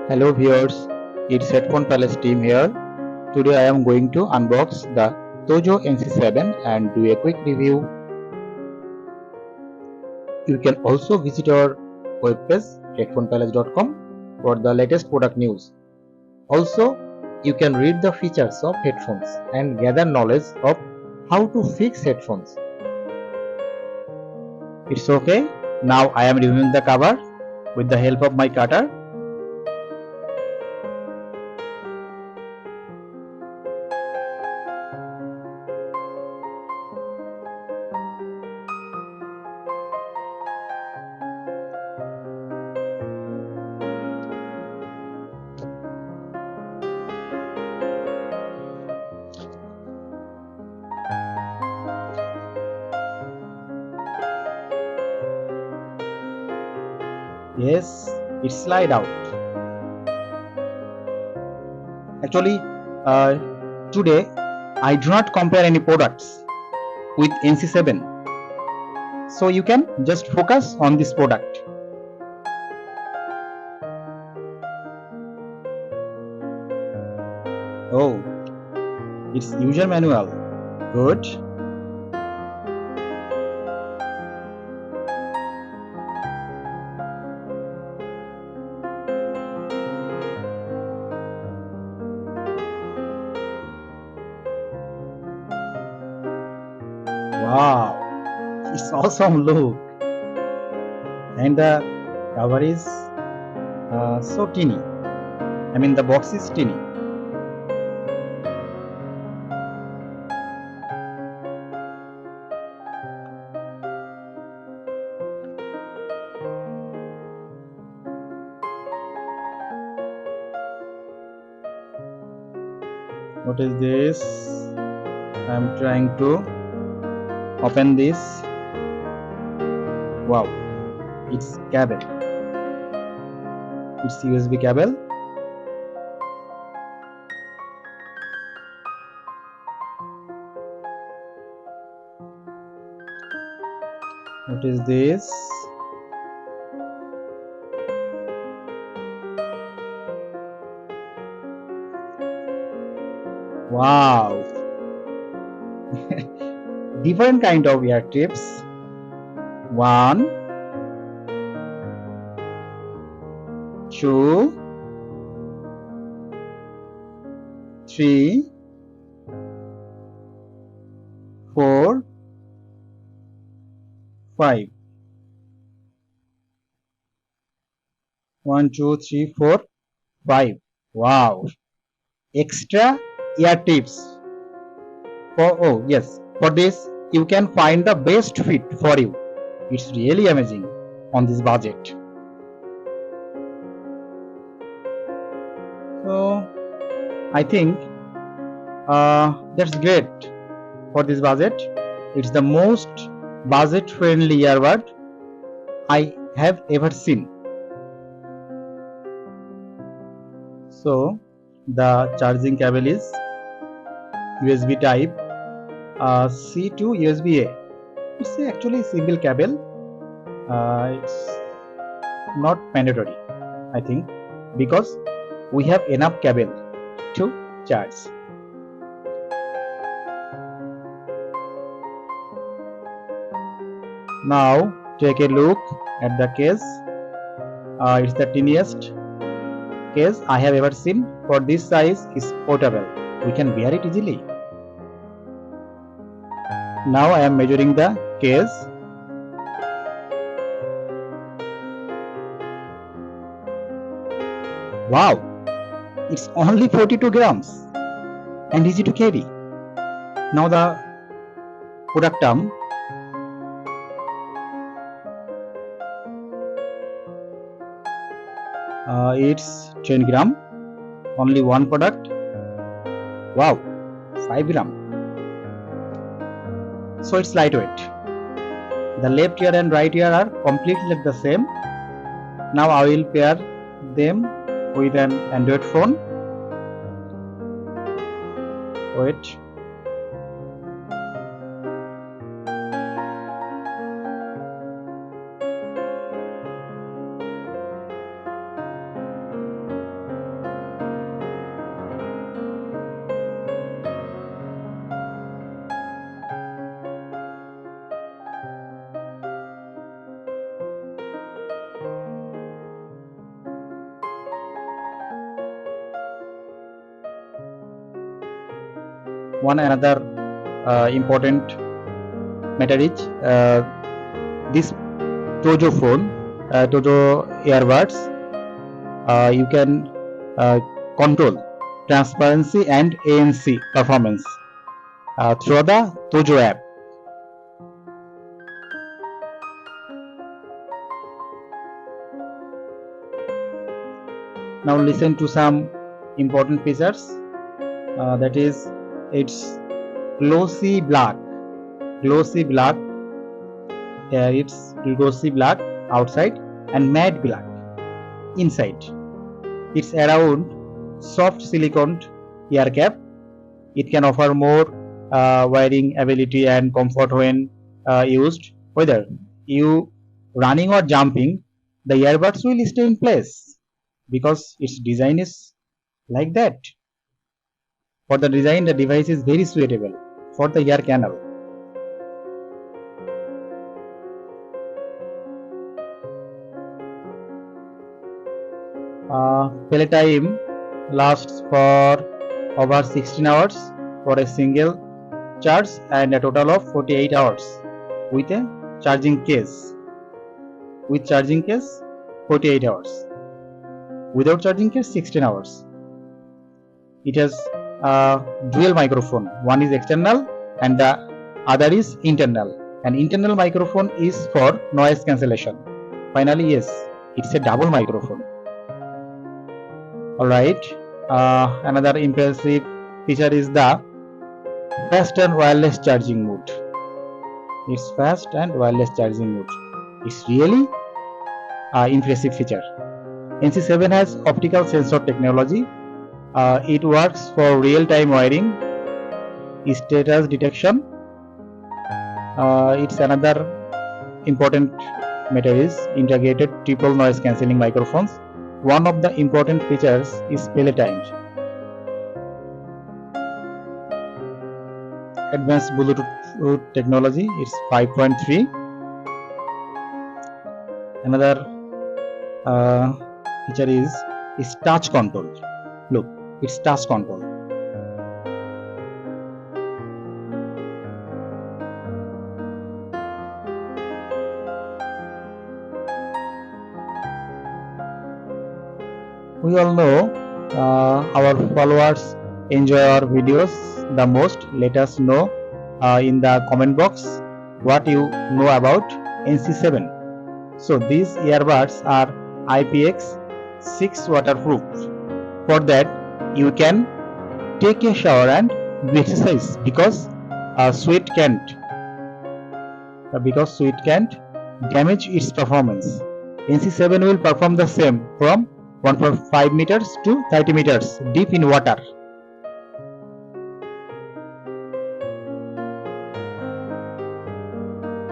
Hello viewers, it's Headphone Palace team here. Today I am going to unbox the Tozo NC7 and do a quick review. You can also visit our webpage headphonepalace.com for the latest product news. Also, you can read the features of headphones and gather knowledge of how to fix headphones. It's okay. Now I am removing the cover with the help of my cutter. Yes, it slide out. Actually, today I do not compare any products with NC7, so you can just focus on this product. Oh, it's user manual. Good. Wow, it's awesome look, and the cover is so teeny. I mean, the box is teeny. What is this? I'm trying to open this. Wow, it's cable. It's USB cable. What is this? Wow, different kind of ear tips. 1, 2, 3, 4, 5. 1, 2, 3, 4, 5. Wow, extra ear tips. Oh yes, for this you can find the best fit for you. It's really amazing on this budget. So I think that's great for this budget. It's the most budget friendly earbud I have ever seen. So the charging cable is USB type C to USB A. It's actually a single cable. It's not mandatory, I think, because we have enough cable to charge. Now take a look at the case. It's the tiniest case I have ever seen. For this size is portable. We can wear it easily. Now I am measuring the case. Wow, it's only 42 grams and easy to carry. Now the product term. It's 10 gram, only one product. Wow, 5 gram. So it's lightweight. The left ear and right ear are completely like the same. Now I will pair them with an Android phone. Wait. one another important matter is this Tozo phone, Tozo earbuds, you can control transparency and ANC performance through the Tozo app. Now listen to some important features. That is, it's glossy black. It's glossy black outside and matte black inside. It's around soft silicone ear cap. It can offer more wearing ability and comfort when used. Whether you running or jumping, the earbuds will stay in place because its design is like that. For the design, the device is very suitable for the ear canal. Playtime lasts for over 16 hours for a single charge and a total of 48 hours with a charging case. With charging case, 48 hours. Without charging case, 16 hours. It has a dual microphone. One is external and the other is internal. An internal microphone is for noise cancellation. Finally, yes, it's a double microphone. Alright, another impressive feature is the fast and wireless charging mode. It's fast and wireless charging mode. It's really impressive feature. NC7 has optical sensor technology. It works for real-time wiring, status detection. It's another important matter is integrated triple noise cancelling microphones. One of the important features is playtime. Advanced Bluetooth technology is 5.3. Another feature is touch control. Look, it's touch control. We all know our followers enjoy our videos the most. Let us know in the comment box what you know about NC7. So these earbuds are IPX6 waterproof. For that you can take a shower and do exercise because sweat can't damage its performance. NC7 will perform the same from 1.5 meters to 30 meters deep in water.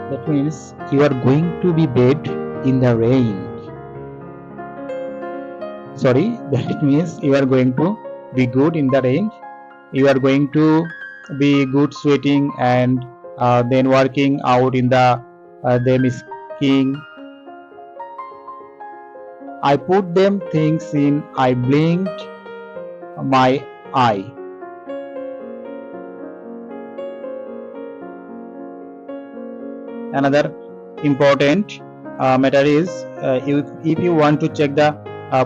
That means you are going to be bathed in the rain. Sorry, that means you are going to be good in the rain. You are going to be good sweating and then working out in the them skiing. I put them things in, I blinked my eye. Another important matter is if you want to check the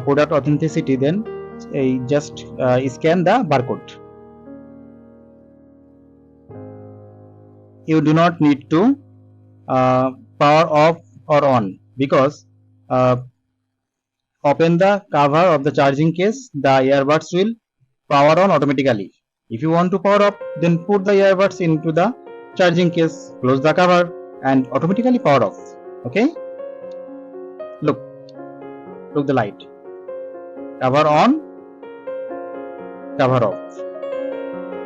product authenticity, then just scan the barcode. You do not need to power off or on because open the cover of the charging case, the earbuds will power on automatically. If you want to power up, then put the earbuds into the charging case, close the cover and automatically power off. Okay, look the light, cover on, cover off.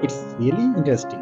It's really interesting.